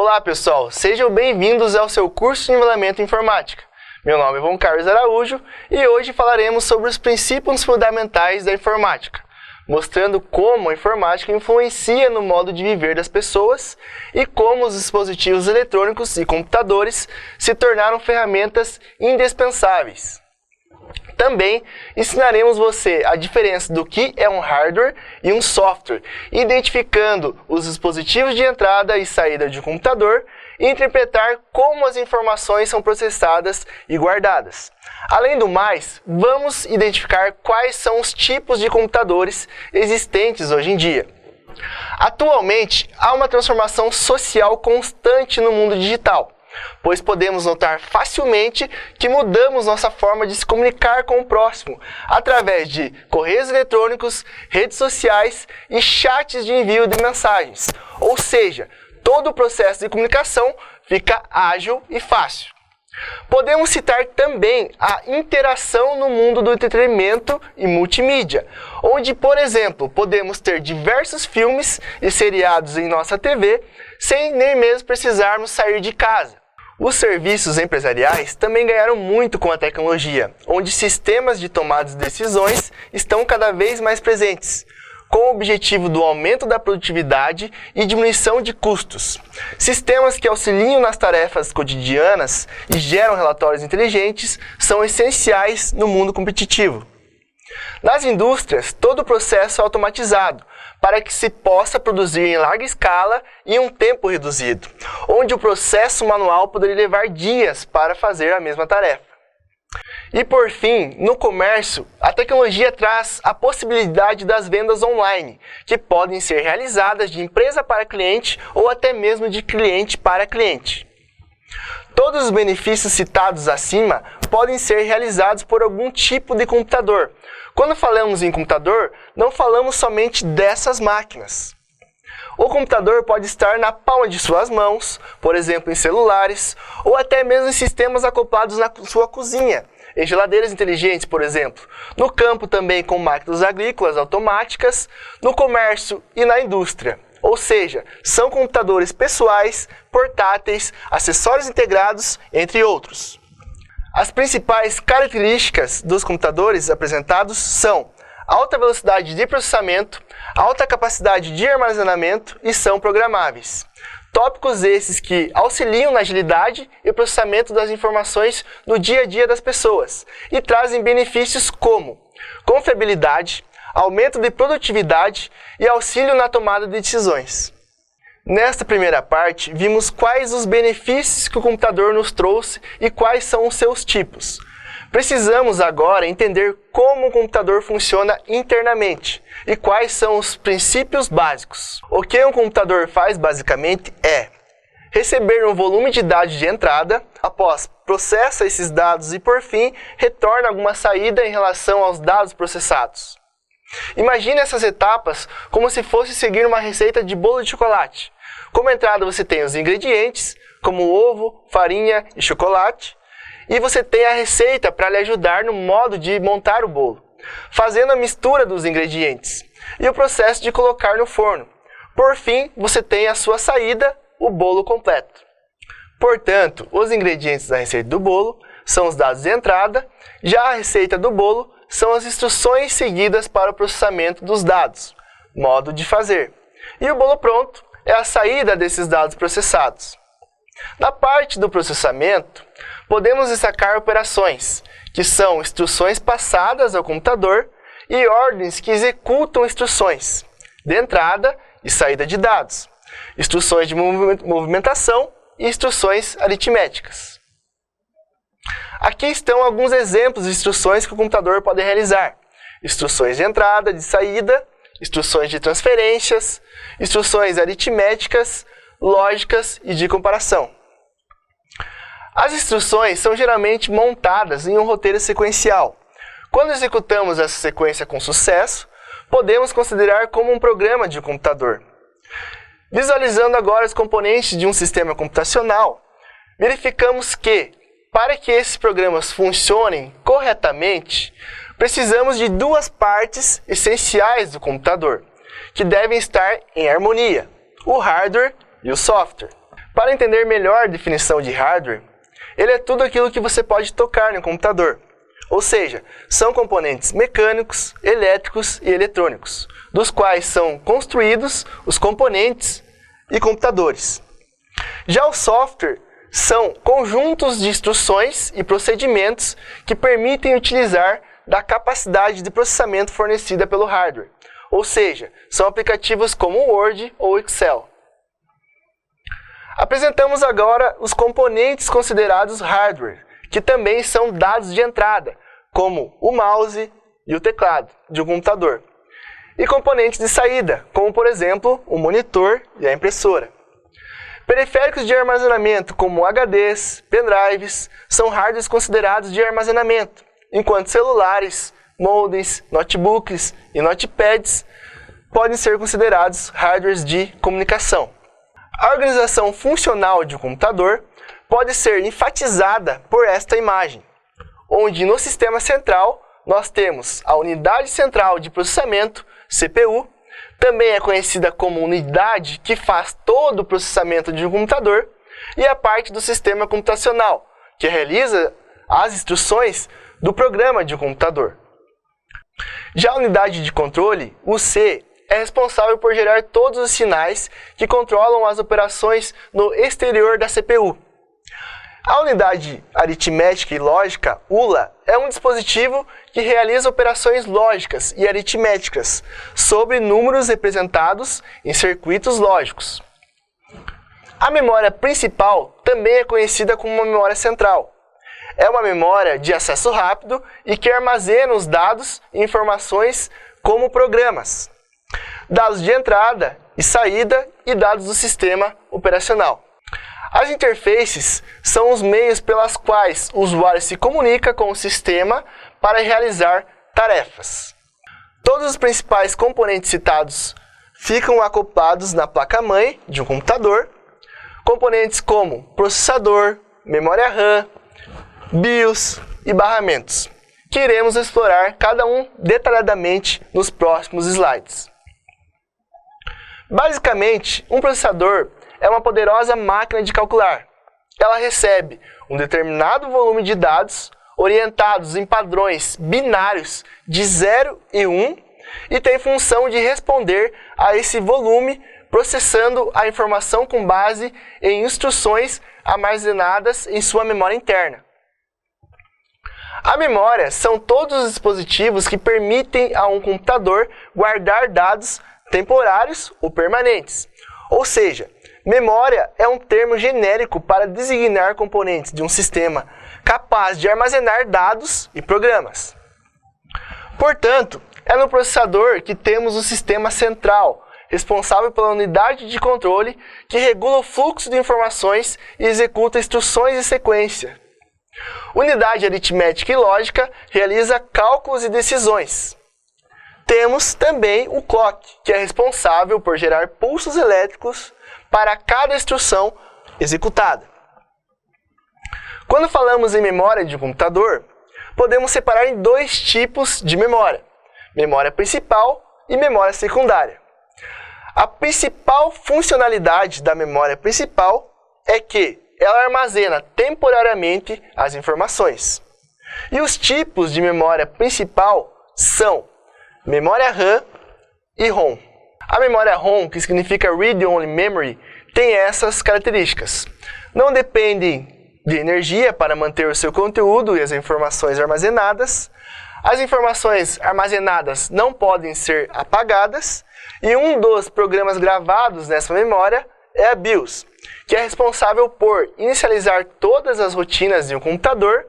Olá pessoal, sejam bem-vindos ao seu curso de Nivelamento em Informática. Meu nome é João Carlos Araújo e hoje falaremos sobre os princípios fundamentais da informática, mostrando como a informática influencia no modo de viver das pessoas e como os dispositivos eletrônicos e computadores se tornaram ferramentas indispensáveis. Também ensinaremos você a diferença do que é um hardware e um software, identificando os dispositivos de entrada e saída de um computador e interpretar como as informações são processadas e guardadas. Além do mais, vamos identificar quais são os tipos de computadores existentes hoje em dia. Atualmente, há uma transformação social constante no mundo digital, pois podemos notar facilmente que mudamos nossa forma de se comunicar com o próximo através de correios eletrônicos, redes sociais e chats de envio de mensagens. Ou seja, todo o processo de comunicação fica ágil e fácil. Podemos citar também a interação no mundo do entretenimento e multimídia, onde, por exemplo, podemos ter diversos filmes e seriados em nossa TV sem nem mesmo precisarmos sair de casa. Os serviços empresariais também ganharam muito com a tecnologia, onde sistemas de tomada de decisões estão cada vez mais presentes, com o objetivo do aumento da produtividade e diminuição de custos. Sistemas que auxiliam nas tarefas cotidianas e geram relatórios inteligentes são essenciais no mundo competitivo. Nas indústrias, todo o processo é automatizado, para que se possa produzir em larga escala e em um tempo reduzido, onde o processo manual poderia levar dias para fazer a mesma tarefa. E por fim, no comércio, a tecnologia traz a possibilidade das vendas online, que podem ser realizadas de empresa para cliente ou até mesmo de cliente para cliente. Todos os benefícios citados acima podem ser realizados por algum tipo de computador. Quando falamos em computador, não falamos somente dessas máquinas. O computador pode estar na palma de suas mãos, por exemplo em celulares, ou até mesmo em sistemas acoplados na sua cozinha, em geladeiras inteligentes, por exemplo. No campo também com máquinas agrícolas automáticas, no comércio e na indústria. Ou seja, são computadores pessoais, portáteis, acessórios integrados, entre outros. As principais características dos computadores apresentados são alta velocidade de processamento, alta capacidade de armazenamento e são programáveis. Tópicos esses que auxiliam na agilidade e processamento das informações no dia a dia das pessoas e trazem benefícios como confiabilidade, aumento de produtividade e auxílio na tomada de decisões. Nesta primeira parte, vimos quais os benefícios que o computador nos trouxe e quais são os seus tipos. Precisamos agora entender como o computador funciona internamente e quais são os princípios básicos. O que um computador faz basicamente é receber um volume de dados de entrada, após processa esses dados e por fim retorna alguma saída em relação aos dados processados. Imagine essas etapas como se fosse seguir uma receita de bolo de chocolate. Como entrada você tem os ingredientes, como ovo, farinha e chocolate, e você tem a receita para lhe ajudar no modo de montar o bolo, fazendo a mistura dos ingredientes e o processo de colocar no forno. Por fim, você tem a sua saída, o bolo completo. Portanto, os ingredientes da receita do bolo são os dados de entrada, já a receita do bolo são as instruções seguidas para o processamento dos dados, modo de fazer. E o bolo pronto é a saída desses dados processados. Na parte do processamento, podemos destacar operações, que são instruções passadas ao computador e ordens que executam instruções de entrada e saída de dados, instruções de movimentação e instruções aritméticas. Aqui estão alguns exemplos de instruções que o computador pode realizar. Instruções de entrada, de saída, instruções de transferências, instruções aritméticas, lógicas e de comparação. As instruções são geralmente montadas em um roteiro sequencial. Quando executamos essa sequência com sucesso, podemos considerar como um programa de computador. Visualizando agora os componentes de um sistema computacional, verificamos que, para que esses programas funcionem corretamente, precisamos de duas partes essenciais do computador, que devem estar em harmonia: o hardware e o software. Para entender melhor a definição de hardware, ele é tudo aquilo que você pode tocar no computador. Ou seja, são componentes mecânicos, elétricos e eletrônicos, dos quais são construídos os componentes e computadores. Já o software são conjuntos de instruções e procedimentos que permitem utilizar da capacidade de processamento fornecida pelo hardware. Ou seja, são aplicativos como o Word ou Excel. Apresentamos agora os componentes considerados hardware, que também são dados de entrada, como o mouse e o teclado de um computador. E componentes de saída, como por exemplo o monitor e a impressora. Periféricos de armazenamento, como HDs, pendrives, são hardwares considerados de armazenamento, enquanto celulares, modems, notebooks e notepads podem ser considerados hardwares de comunicação. A organização funcional de um computador pode ser enfatizada por esta imagem, onde no sistema central nós temos a unidade central de processamento, CPU, também é conhecida como unidade que faz todo o processamento de um computador, e a parte do sistema computacional, que realiza as instruções do programa de um computador. Já a unidade de controle, o C, é responsável por gerar todos os sinais que controlam as operações no exterior da CPU. A unidade aritmética e lógica, ULA, é um dispositivo que realiza operações lógicas e aritméticas sobre números representados em circuitos lógicos. A memória principal também é conhecida como uma memória central. É uma memória de acesso rápido e que armazena os dados e informações como programas, dados de entrada e saída e dados do sistema operacional. As interfaces são os meios pelas quais o usuário se comunica com o sistema para realizar tarefas. Todos os principais componentes citados ficam acoplados na placa-mãe de um computador. Componentes como processador, memória RAM, BIOS e barramentos, que iremos explorar cada um detalhadamente nos próximos slides. Basicamente, um processador é uma poderosa máquina de calcular. Ela recebe um determinado volume de dados orientados em padrões binários de 0 e 1 e tem função de responder a esse volume processando a informação com base em instruções armazenadas em sua memória interna. A memória são todos os dispositivos que permitem a um computador guardar dados temporários ou permanentes. Ou seja, memória é um termo genérico para designar componentes de um sistema capaz de armazenar dados e programas. Portanto, é no processador que temos o sistema central, responsável pela unidade de controle que regula o fluxo de informações e executa instruções em sequência. Unidade aritmética e lógica realiza cálculos e decisões. Temos também o clock, que é responsável por gerar pulsos elétricos para cada instrução executada. Quando falamos em memória de um computador, podemos separar em dois tipos de memória: memória principal e memória secundária. A principal funcionalidade da memória principal é que ela armazena temporariamente as informações. E os tipos de memória principal são memória RAM e ROM. A memória ROM, que significa Read Only Memory, tem essas características. Não depende de energia para manter o seu conteúdo e as informações armazenadas. As informações armazenadas não podem ser apagadas. E um dos programas gravados nessa memória é a BIOS, que é responsável por inicializar todas as rotinas de um computador,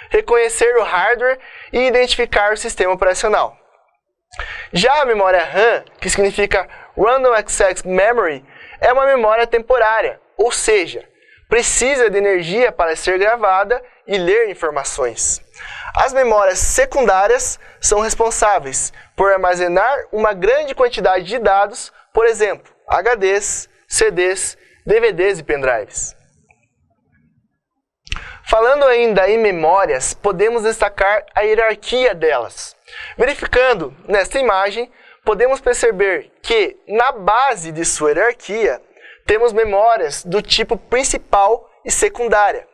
reconhecer o hardware e identificar o sistema operacional. Já a memória RAM, que significa Random Access Memory, é uma memória temporária, ou seja, precisa de energia para ser gravada e ler informações. As memórias secundárias são responsáveis por armazenar uma grande quantidade de dados, por exemplo, HDs, CDs, DVDs e pendrives. Falando ainda em memórias, podemos destacar a hierarquia delas. Verificando nesta imagem, podemos perceber que, na base de sua hierarquia, temos memórias do tipo principal e secundária,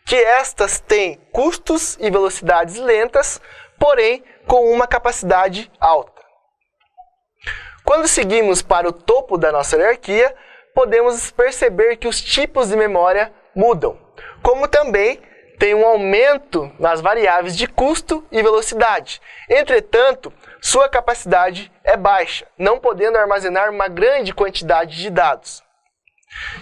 que estas têm custos e velocidades lentas, porém com uma capacidade alta. Quando seguimos para o topo da nossa hierarquia, podemos perceber que os tipos de memória mudam, como também tem um aumento nas variáveis de custo e velocidade. Entretanto, sua capacidade é baixa, não podendo armazenar uma grande quantidade de dados.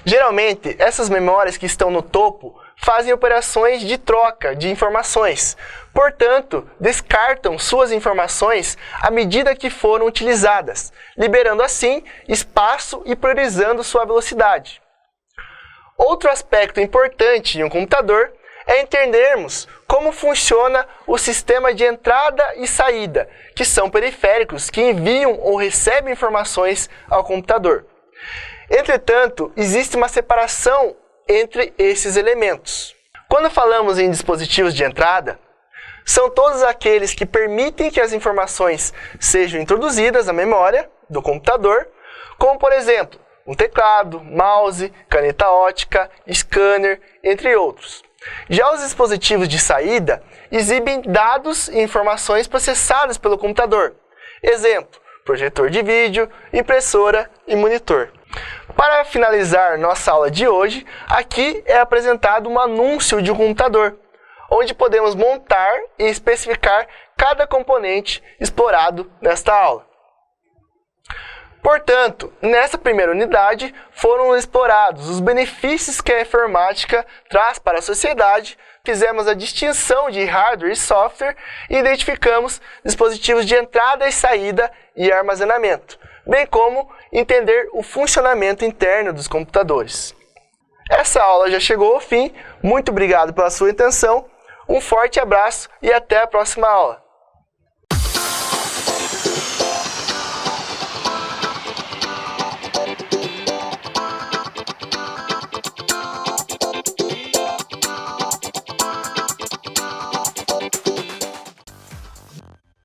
Geralmente, essas memórias que estão no topo fazem operações de troca de informações, portanto, descartam suas informações à medida que foram utilizadas, liberando assim espaço e priorizando sua velocidade. Outro aspecto importante em um computador é entendermos como funciona o sistema de entrada e saída, que são periféricos que enviam ou recebem informações ao computador. Entretanto, existe uma separação entre esses elementos. Quando falamos em dispositivos de entrada, são todos aqueles que permitem que as informações sejam introduzidas na memória do computador, como por exemplo, um teclado, mouse, caneta ótica, scanner, entre outros. Já os dispositivos de saída exibem dados e informações processadas pelo computador. Exemplo, projetor de vídeo, impressora e monitor. Para finalizar nossa aula de hoje, aqui é apresentado um anúncio de um computador, onde podemos montar e especificar cada componente explorado nesta aula. Portanto, nessa primeira unidade foram explorados os benefícios que a informática traz para a sociedade, fizemos a distinção de hardware e software e identificamos dispositivos de entrada e saída e armazenamento, bem como entender o funcionamento interno dos computadores. Essa aula já chegou ao fim, muito obrigado pela sua atenção, um forte abraço e até a próxima aula.